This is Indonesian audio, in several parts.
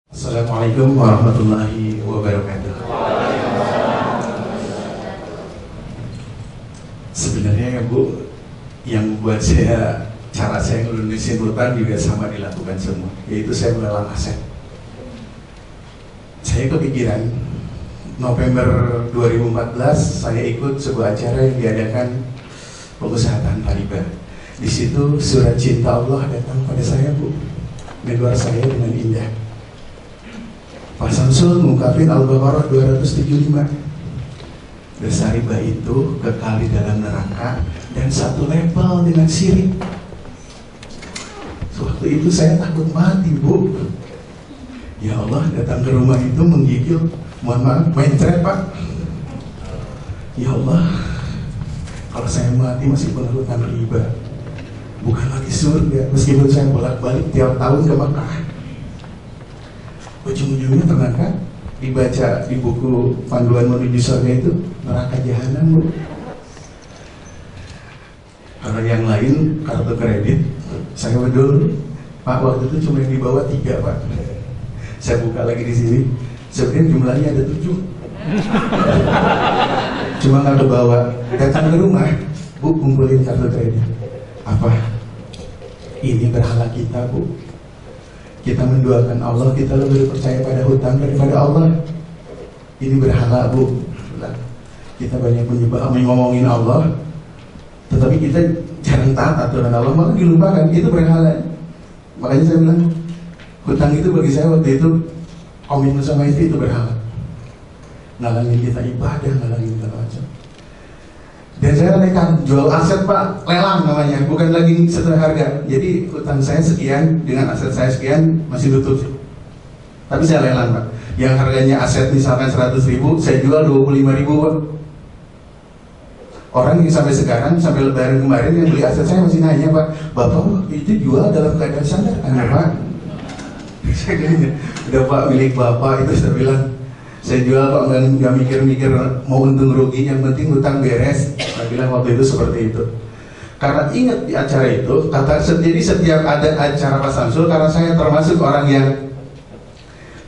Assalamualaikum warahmatullahi wabarakatuh. Sebenarnya ya Bu, yang buat cara saya ngelulusin hutang juga sama dilakukan semua, yaitu saya melelang aset. Saya kepikiran, November 2014 saya ikut sebuah acara yang diadakan pengusaha tanpa riba. Di situ surat cinta Allah datang pada saya Bu, meluar saya dengan indah. Pak Samsul mengungkapin Al-Baqarah 275. Dosa riba itu kekal di dalam neraka dan satu level dengan syirik. Waktu itu saya takut mati Bu. Ya Allah, datang ke rumah itu menggigil, mohon maaf, main trap Pak. Ya Allah, kalau saya mati masih punya hutang riba, bukan lagi surga, meskipun saya bolak-balik tiap tahun ke Mekah. Ujung-ujungnya ternyata dibaca di buku panduan menuju surga itu neraka jahanam Bu. Kalau yang lain kartu kredit, saya bedul Pak, waktu itu cuma yang dibawa 3 Pak. Saya buka lagi di sini, sebenarnya jumlahnya ada 7. Cuma nggak kebawa. Datang ke rumah, Bu, kumpulin kartu kredit. Apa? Ini berhala kita Bu. Kita menduakan Allah, kita lebih percaya pada hutang daripada Allah. Ini berhala Bu. Kita banyak menyembah, ngomongin Allah, tetapi kita jarang taat aturan Allah, malah dilupakan. Itu berhala. Makanya saya bilang, hutang itu bagi saya waktu itu, komitmen sama itu berhala. Ngalangin kita ibadah, ngalangin kita macam. Dan saya nekat jual aset Pak, lelang namanya, bukan lagi setengah harga. Jadi hutang saya sekian dengan aset saya sekian masih tutup. Tapi saya lelang Pak. Yang harganya aset misalkan 100.000, saya jual 25.000 Pak. Orang yang sampai sekarang, sampai lebaran kemarin yang beli aset saya masih nanya Pak, Bapak itu jual dalam keadaan sadar kan ya Pak? Saya gini, udah Pak milik Bapak itu saya bilang, saya jual Pak, nggak mikir-mikir mau untung rugi, yang penting hutang beres. Saya bilang waktu itu seperti itu. Karena ingat di acara itu, jadi setiap ada acara Pak Samsul, karena saya termasuk orang yang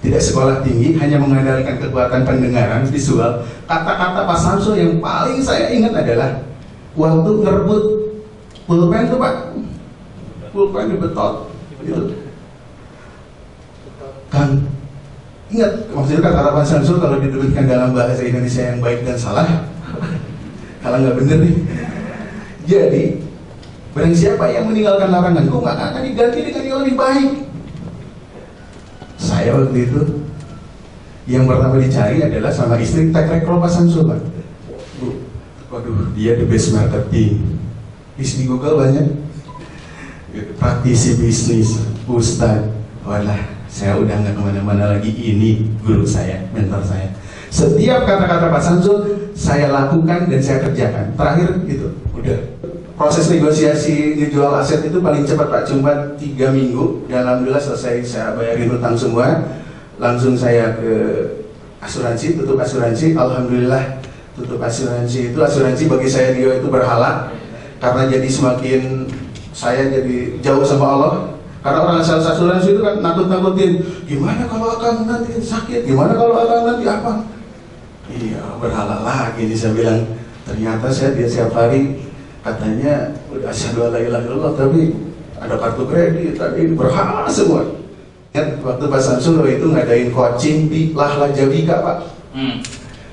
tidak sekolah tinggi, hanya mengandalkan kekuatan pendengaran visual. Kata-kata Pak Samsul yang paling saya ingat adalah waktu ngerebut pulpen tuh Pak, pulpen dibetot, gitu. Kan ingat, maksudnya kata Pak Samsul kalau didebutkan dalam bahasa Indonesia yang baik dan salah, kalau nggak bener nih. Jadi, barang siapa yang meninggalkan laranganku, maka akan diganti dengan yang lebih baik. Saya waktu itu yang pertama dicari adalah sama istri track record Pak Samsul Pak. Bu, waduh, dia the best marketing. Di Google banyak. Praktisi bisnis, Ustadz. Walah, saya udah nggak kemana-mana lagi. Ini guru saya, mentor saya. Setiap kata-kata Pak Samsul saya lakukan dan saya kerjakan. Terakhir gitu, udah. Proses negosiasi ngejual aset itu paling cepat Pak, cuma 3 minggu. Dan alhamdulillah selesai, saya bayarin hutang semua. Langsung saya ke asuransi, tutup asuransi. Alhamdulillah tutup asuransi itu. Asuransi bagi saya dia itu berhala, karena jadi semakin saya jadi jauh sama Allah. Karena orang sales asuransi itu kan nakut-nakutin, gimana kalau akan nanti sakit, gimana kalau akan nanti apa. Iya, berhala lagi nih saya bilang. Ternyata saya dia setiap hari katanya udah asyhadu alla ilaha illallah, tapi ada kartu kredit, tadi berhala semua. Ingat waktu Pak Samsul itu ngadain coaching di Lahla Jabika Pak.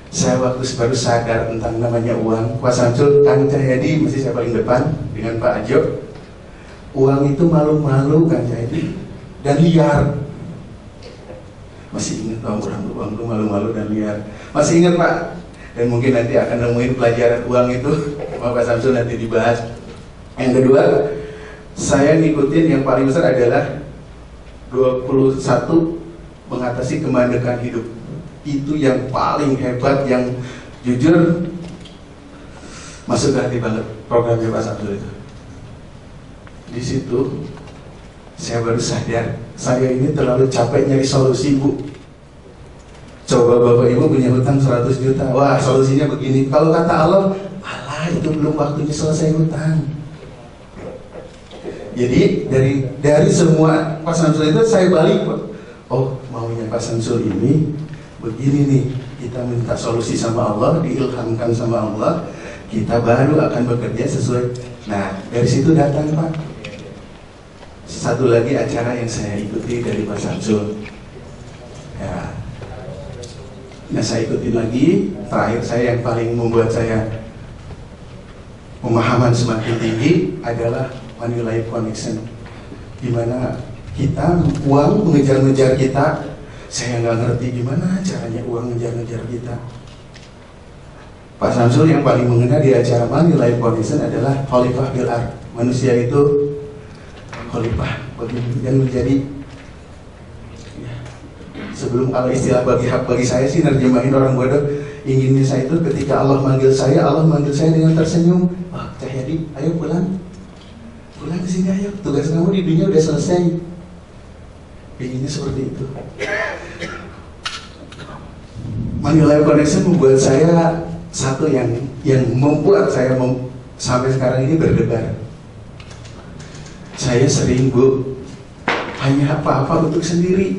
Saya waktu baru sadar tentang namanya uang. Pak Samsul, Kang Cahyadi masih saya paling depan dengan Pak Ajo. Uang itu malu-malu Kang Cahyadi dan liar. Masih ingat uang itu malu-malu dan liar. Masih ingat Pak? Dan mungkin nanti akan nemuin pelajaran uang itu sama Pak Samsul nanti dibahas. Yang kedua, saya ngikutin yang paling besar adalah 21 mengatasi kemandekan hidup. Itu yang paling hebat, yang jujur masuk ke hati banget programnya Pak Samsul itu. Di situ saya baru sadar, saya ini terlalu capek nyari solusi Bu. Coba Bapak Ibu punya hutang 100 juta, wah solusinya begini. Kalau kata Allah, alah itu belum waktunya selesai hutang. Jadi dari semua Pak Samsul itu saya balik, oh maunya Pak Samsul ini begini nih, kita minta solusi sama Allah, diilhamkan sama Allah, kita baru akan bekerja sesuai. Nah dari situ datang Pak. Satu lagi acara yang saya ikuti dari Pak Samsul, ya, nah saya ikuti lagi. Terakhir saya yang paling membuat saya pemahaman semakin tinggi adalah Money Life Connection, dimana kita uang mengejar-ngejar kita. Saya nggak ngerti gimana caranya uang ngejar-ngejar kita. Pak Samsul yang paling mengena di acara Money Life Connection adalah Khalifah bil Ard. Manusia itu khalifah yang menjadi ya, sebelum kalau istilah bagi saya sih nerjemahin orang bodoh, inginnya saya itu ketika Allah manggil saya dengan tersenyum. Oh, Cahyadi, ayo pulang ke sini, ayo, tugas kamu di dunia udah selesai. Inginnya seperti itu. Money Life Connection membuat saya satu yang membuat saya sampai sekarang ini berdebar. Saya sering hanya apa-apa untuk sendiri,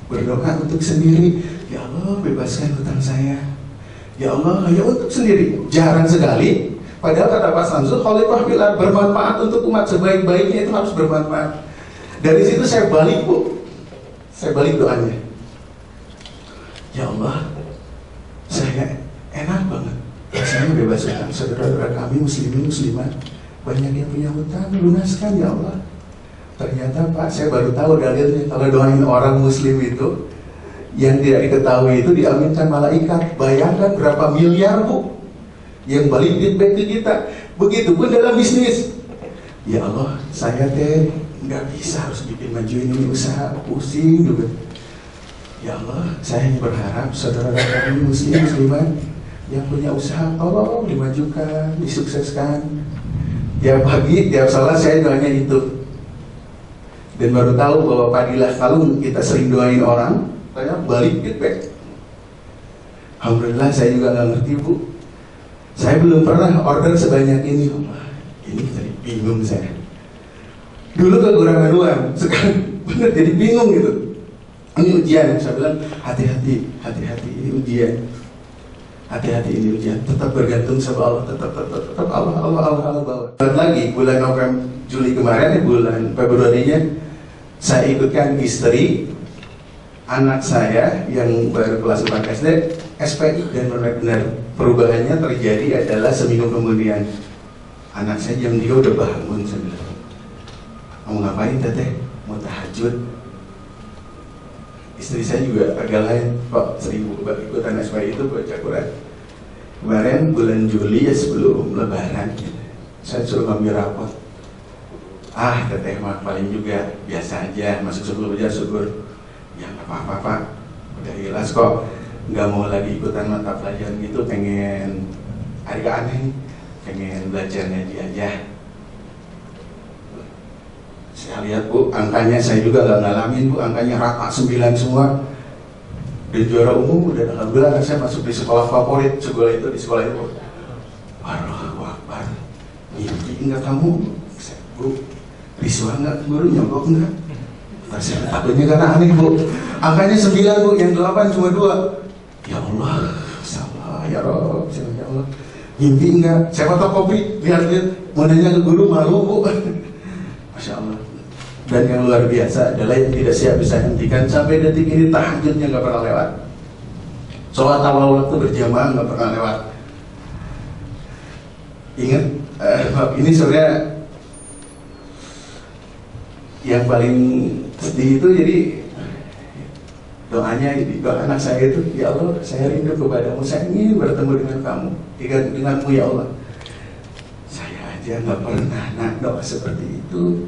berdoa untuk sendiri. Ya Allah, bebaskan hutang saya. Ya Allah, hanya untuk sendiri. Jarang sekali. Padahal kata Pak Samsul, Khalifah bil Ard, bermanfaat untuk umat, sebaik-baiknya itu harus bermanfaat. Dari situ saya balik doanya. Ya Allah, saya enak banget, saya bebas hutang. Saudara-saudara kami muslimin muslimat banyak yang punya hutang, lunaskan ya Allah. Ternyata Pak, saya baru tahu dalilnya. Kalau doain orang muslim itu yang tidak diketahui itu diaminkan malaikat. Bayangkan berapa miliar Bu yang balik feedback ke kita. Begitupun dalam bisnis. Ya Allah, saya nggak bisa harus bikin majuin ini usaha, pusing juga. Ya Allah, saya berharap saudara kami muslim muslimat yang punya usaha tolong dimajukan, disukseskan. Tiap pagi, tiap salat saya doanya itu. Dan baru tahu bahwa padilah kalau kita sering doain orang, saya balik feedback. Alhamdulillah saya juga nggak ngerti Bu. Saya belum pernah order sebanyak ini. Ini tadi bingung saya. Dulu kekurangan uang, sekarang bener jadi bingung gitu. Ini ujian, saya bilang hati-hati ini ujian. Hati-hati ini ujian. Tetap bergantung sama Allah, tetap Allah bawa. Lagi bulan November, Juli kemarin, bulan Februarinya saya ikutkan istri, anak saya yang baru kelas 4 SD, SPI, dan benar-benar perubahannya terjadi adalah seminggu kemudian. Anak saya jam 3 udah bangun, saya bilang, mau ngapain teteh? Mau tahajud. Istri saya juga agak lain, kok sering ikutan SPI itu baca Quran. Kemarin bulan Juli ya sebelum Lebaran, saya suruh ngambil rapot. Teteh mah paling juga biasa aja, masuk sebelum belajar syukur. Ya nggak apa-apa Pak, udah jelas kok. Nggak mau lagi ikutan mata pelajaran gitu, pengen agak aneh, pengen belajar ngaji aja. Saya lihat Bu, angkanya saya juga nggak ngalamin Bu, angkanya rata 9 semua. Di juara umum udah alhamdulillah, saya masuk di sekolah favorit, di sekolah itu. Allahu Akbar. Mimpi nggak kamu? Bu, riswah nggak guru, nyogok nggak? Saya takutnya karena aneh Bu. Angkanya 9 Bu, yang 8 cuma 2. Ya Allah, salah ya Rob, ya Allah. Mimpi nggak? Saya fotokopi, lihat-lihat, mau nanya ke guru malu Bu. Masya Allah. Dan yang luar biasa adalah yang tidak siap bisa hentikan sampai detik ini, tahajudnya nggak pernah lewat. Sholat awal waktu berjamaah nggak pernah lewat. Ingat, ini sebenarnya yang paling sedih itu, jadi doanya, doa anak saya itu, ya Allah, saya rindu kepadamu, saya ingin bertemu dengan kamu, denganmu ya Allah. Saya aja nggak pernah doa seperti itu.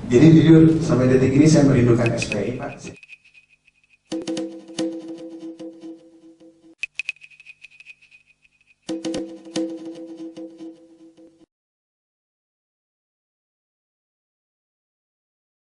Jadi jujur sampai detik ini saya merindukan SPI Pak.